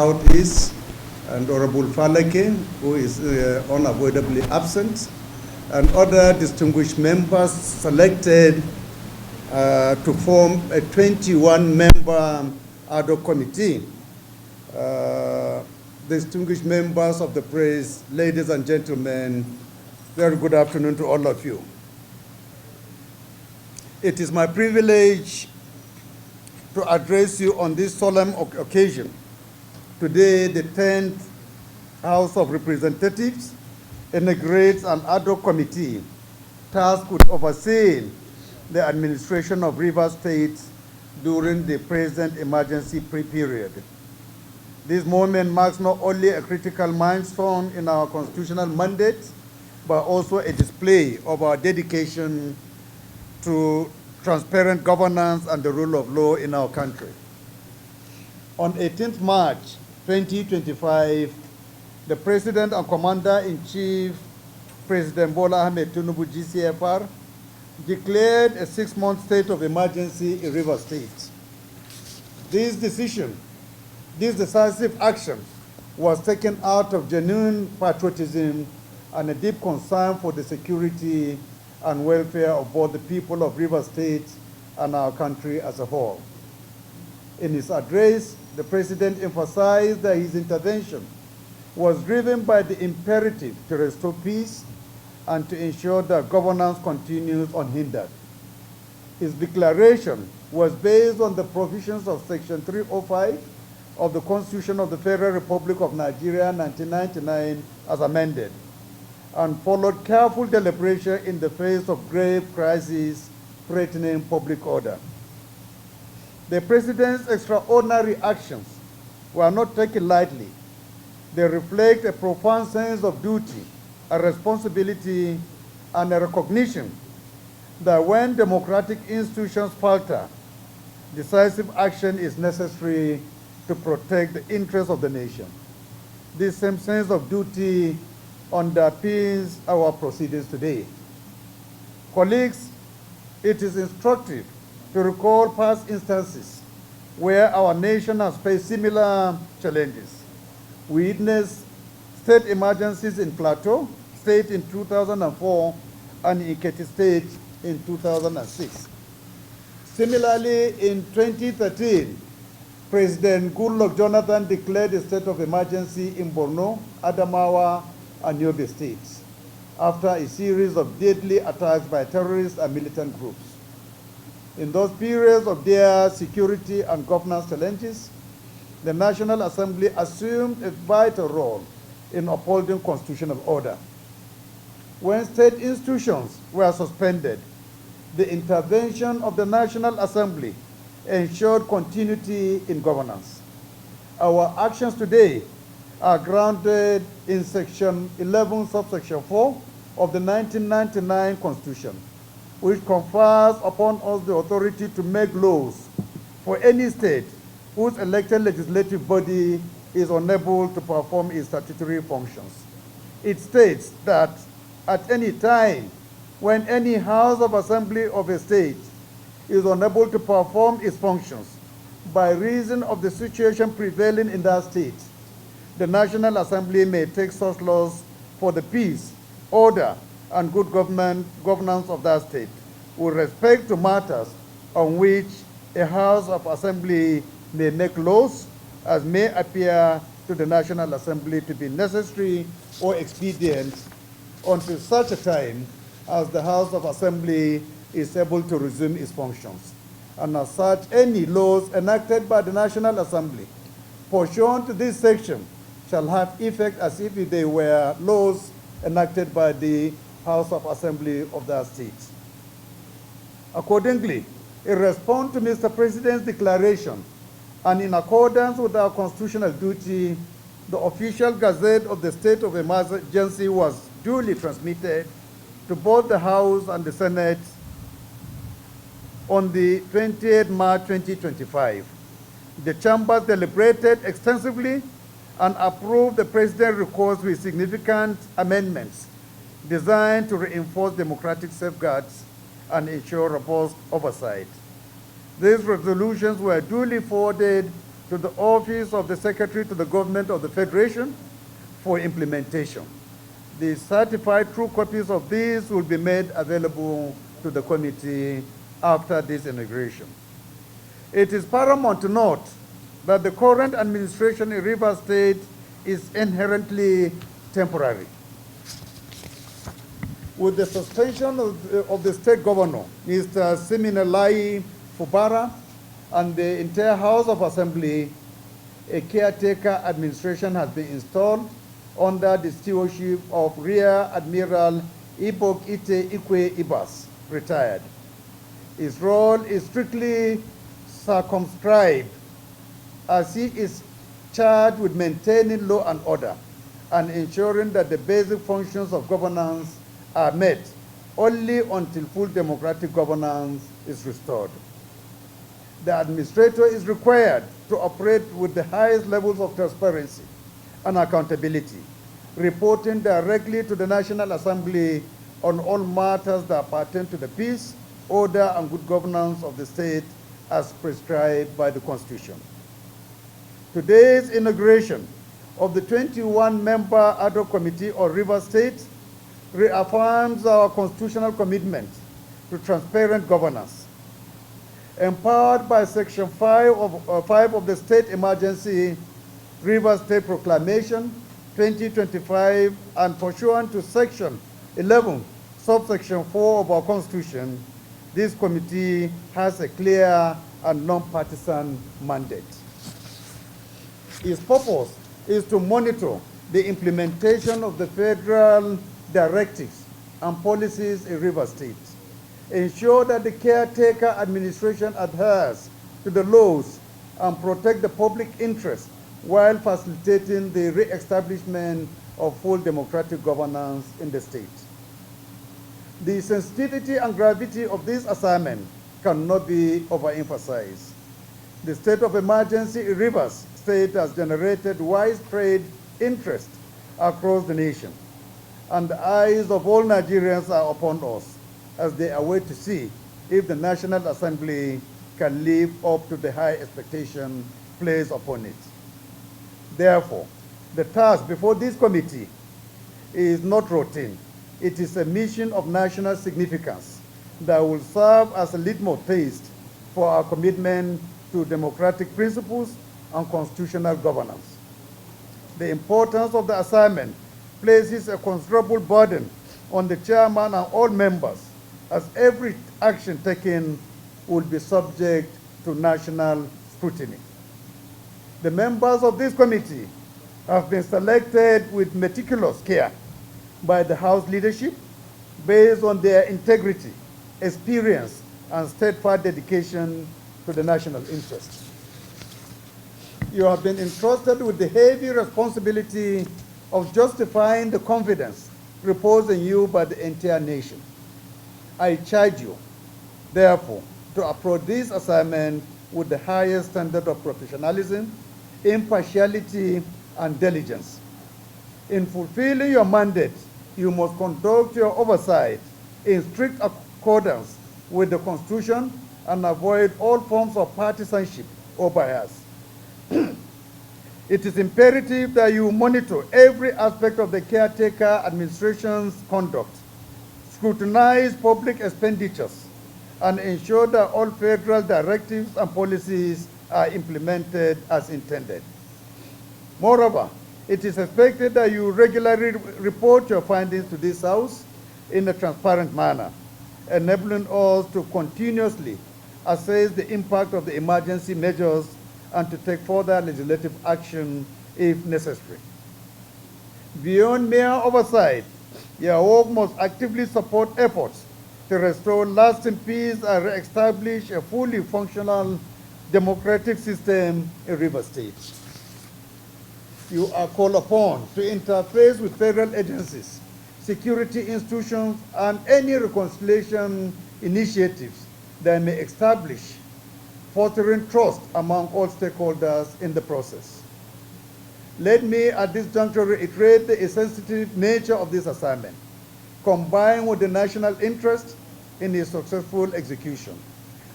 Southeast, and Honorable Falake, who is unavoidably absent, and other distinguished members selected to form a 21-member ad hoc committee. Distinguished members of the press, ladies and gentlemen, very good afternoon to all of you. It is my privilege to address you on this solemn occasion. Today, the 10th House of Representatives inaugurates an ad hoc committee tasked with overseeing the administration of Rivers State during the present emergency period. This moment marks not only a critical milestone in our constitutional mandate, but also a display of our dedication to transparent governance and the rule of law in our country. On 18th March 2025, the President and Commander-in-Chief, President Bola Ahmed Tinubu GCFR, declared a 6-month state of emergency in Rivers State. This decisive action was taken out of genuine patriotism and a deep concern for the security and welfare of both the people of Rivers State and our country as a whole. In his address, the President emphasized that his intervention was driven by the imperative to restore peace and to ensure that governance continues unhindered. His declaration was based on the provisions of Section 305 of the Constitution of the Federal Republic of Nigeria, 1999, as amended, and followed careful deliberation in the face of grave crises threatening public order. The President's extraordinary actions were not taken lightly. They reflect a profound sense of duty, a responsibility, and a recognition that when democratic institutions falter, decisive action is necessary to protect the interests of the nation. This same sense of duty underpins our proceedings today. Colleagues, it is instructive to recall past instances where our nation has faced similar challenges. We witnessed state emergencies in Plateau State in 2004 and in Ekiti State in 2006. Similarly, in 2013, President Goodluck Jonathan declared a state of emergency in Borno, Adamawa, and Yobe states after a series of deadly attacks by terrorists and militant groups. In those periods of their security and governance challenges, the National Assembly assumed a vital role in upholding constitutional order. When state institutions were suspended, the intervention of the National Assembly ensured continuity in governance. Our actions today are grounded in Section 11, subsection 4 of the 1999 Constitution, which confers upon us the authority to make laws for any state whose elected legislative body is unable to perform its statutory functions. It states that at any time when any House of Assembly of a state is unable to perform its functions by reason of the situation prevailing in that state, the National Assembly may take such laws for the peace, order, and good governance of that state, with respect to matters on which a House of Assembly may make laws as may appear to the National Assembly to be necessary or expedient until such a time as the House of Assembly is able to resume its functions. And as such, any laws enacted by the National Assembly pursuant to this section shall have effect as if they were laws enacted by the House of Assembly of that state. Accordingly, in response to Mr. President's declaration, and in accordance with our constitutional duty, the official gazette of the state of emergency was duly transmitted to both the House and the Senate on the 28th March 2025. The chambers deliberated extensively and approved the President's request with significant amendments designed to reinforce democratic safeguards and ensure robust oversight. These resolutions were duly forwarded to the Office of the Secretary to the Government of the Federation for implementation. The certified true copies of these will be made available to the committee after this inauguration. It is paramount to note that the current administration in Rivers State is inherently temporary. With the suspension of the state governor, Mr. Siminalayi Fubara, and the entire House of Assembly, a caretaker administration has been installed under the stewardship of Rear Admiral Ibok Ite Ikwe Ibas, retired. His role is strictly circumscribed as he is charged with maintaining law and order and ensuring that the basic functions of governance are met only until full democratic governance is restored. The administrator is required to operate with the highest levels of transparency and accountability, reporting directly to the National Assembly on all matters that pertain to the peace, order, and good governance of the state as prescribed by the Constitution. Today's inauguration of the 21-member ad hoc committee on Rivers State reaffirms our constitutional commitment to transparent governance. Empowered by Section 5 of the State Emergency Rivers State Proclamation 2025 and pursuant to Section 11, subsection 4 of our Constitution, this committee has a clear and non-partisan mandate. Its purpose is to monitor the implementation of the federal directives and policies in Rivers State, ensure that the caretaker administration adheres to the laws and protect the public interest while facilitating the re-establishment of full democratic governance in the state. The sensitivity and gravity of this assignment cannot be overemphasized. The state of emergency in Rivers State has generated widespread interest across the nation, and the eyes of all Nigerians are upon us as they await to see if the National Assembly can live up to the high expectation placed upon it. Therefore, the task before this committee is not routine. It is a mission of national significance that will serve as a litmus test for our commitment to democratic principles and constitutional governance. The importance of the assignment places a considerable burden on the chairman and all members, as every action taken will be subject to national scrutiny. The members of this committee have been selected with meticulous care by the House leadership based on their integrity, experience, and steadfast dedication to the national interest. You have been entrusted with the heavy responsibility of justifying the confidence reposed in you by the entire nation. I charge you, therefore, to approach this assignment with the highest standard of professionalism, impartiality, and diligence. In fulfilling your mandate, you must conduct your oversight in strict accordance with the Constitution and avoid all forms of partisanship or bias. It is imperative that you monitor every aspect of the caretaker administration's conduct, scrutinize public expenditures, and ensure that all federal directives and policies are implemented as intended. Moreover, it is expected that you regularly report your findings to this House in a transparent manner, enabling us to continuously assess the impact of the emergency measures and to take further legislative action if necessary. Beyond mere oversight, your work must actively support efforts to restore lasting peace and re-establish a fully functional democratic system in Rivers State. You are called upon to interface with federal agencies, security institutions, and any reconciliation initiatives that may establish fostering trust among all stakeholders in the process. Let me at this juncture reiterate the sensitive nature of this assignment, combined with the national interest in its successful execution,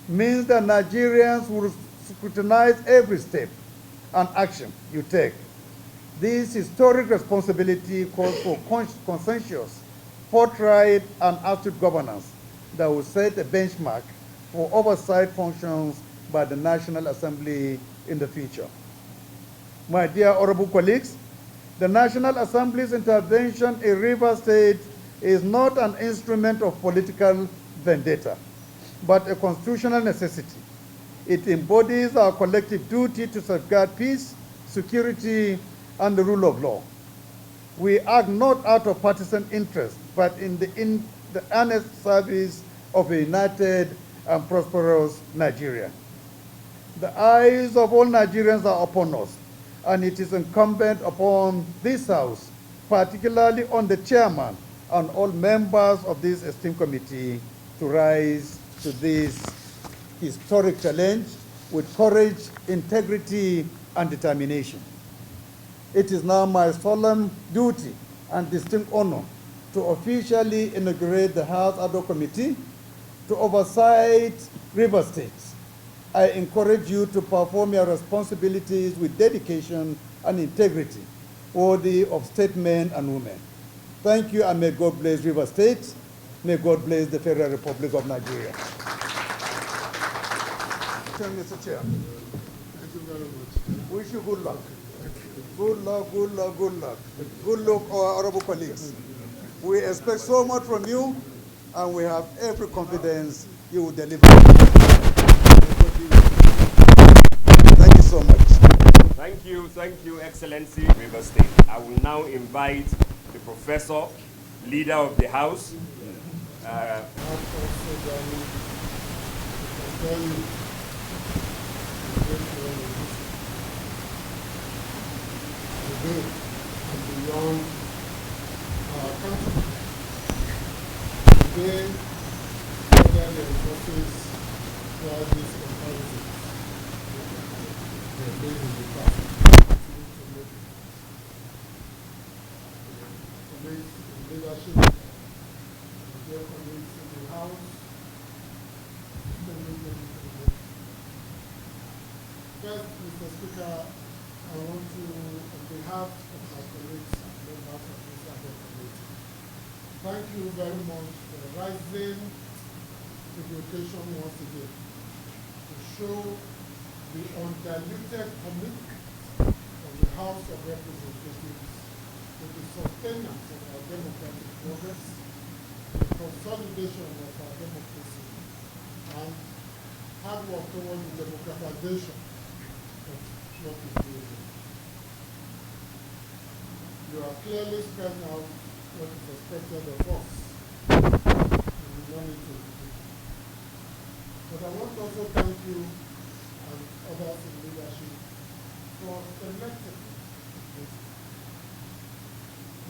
means that Nigerians will scrutinize every step and action you take. This historic responsibility calls for consensus, forthright, and astute governance that will set a benchmark for oversight functions by the National Assembly in the future. My dear honorable colleagues, the National Assembly's intervention in Rivers State is not an instrument of political vendetta, but a constitutional necessity. It embodies our collective duty to safeguard peace, security, and the rule of law. We act not out of partisan interest, but in the earnest service of a united and prosperous Nigeria. The eyes of all Nigerians are upon us, and it is incumbent upon this House, particularly on the chairman and all members of this esteemed committee, to rise to this historic challenge with courage, integrity, and determination. It is now my solemn duty and distinct honor to officially inaugurate the House Ad hoc Committee to Oversight Rivers State. I encourage you to perform your responsibilities with dedication and integrity, worthy of state men and women. Thank you, and may God bless Rivers State. May God bless the Federal Republic of Nigeria. Mr. Chair. Thank you very much. Wish you good luck. Good luck, good luck, good luck. Good luck, our honorable colleagues. We expect so much from you, and we have every confidence you will deliver. Thank you so much. Thank you, Excellency, Rivers State. I will now invite the professor, leader of the House. And beyond our country. Today, whether the resources for these comparisons, they're made in the past. Colleagues in leadership, dear colleagues in the House, first, Mr. Speaker, I want to, on behalf of my colleagues and members of this other committee, thank you very much for rising to the occasion once again to show the undiluted commitment of the House of Representatives to the sustenance of our democratic progress, the consolidation of our democracy, and hard work towards the democratization of what is doing. You have clearly spelled out what is expected of us, and we want it to be. But I want to also thank you and others in leadership for selecting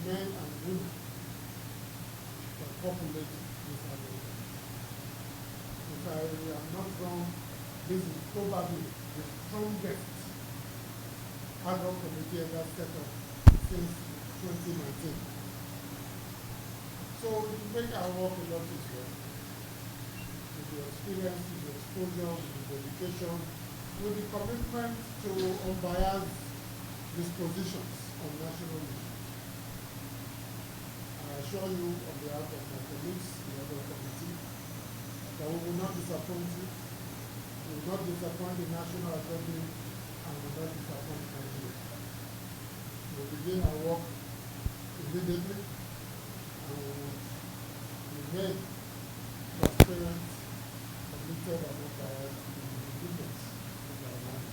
men and women that populate this area. If I am not wrong, this is probably the strongest ad hoc committee ever set up since 2019. So it will make our work a lot easier. With the experience, with the exposure, with the dedication, with the commitment to unbiased dispositions on national issues. I assure you on behalf of my colleagues, the other committee, that we will not disappoint you. We will not disappoint the National Assembly, and we will not disappoint Nigeria. We will begin our work immediately, and we will remain transparent, committed, and unbiased in the defense of our land.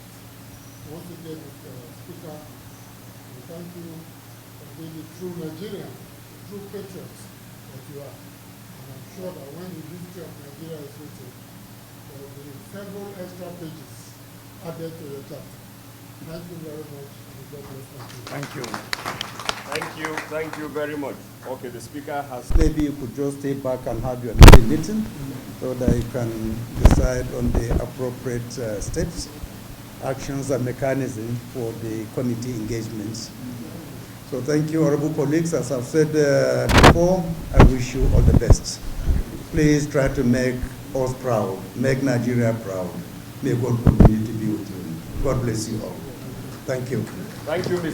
Once again, Mr. Speaker, we thank you for being a true Nigerian, a true patriot that you are. And I'm sure that when the history of Nigeria is written, there will be several extra pages added to your chapter. Thank you very much, and God bless you. Thank you. Thank you very much. Okay, the Speaker has... Maybe you could just stay back and have your meeting so that you can decide on the appropriate steps, actions, and mechanism for the committee engagements. So thank you, honorable colleagues. As I've said before, I wish you all the best. Please try to make us proud, make Nigeria proud. May God continue to be with you. God bless you all. Thank you. Thank you, Mr.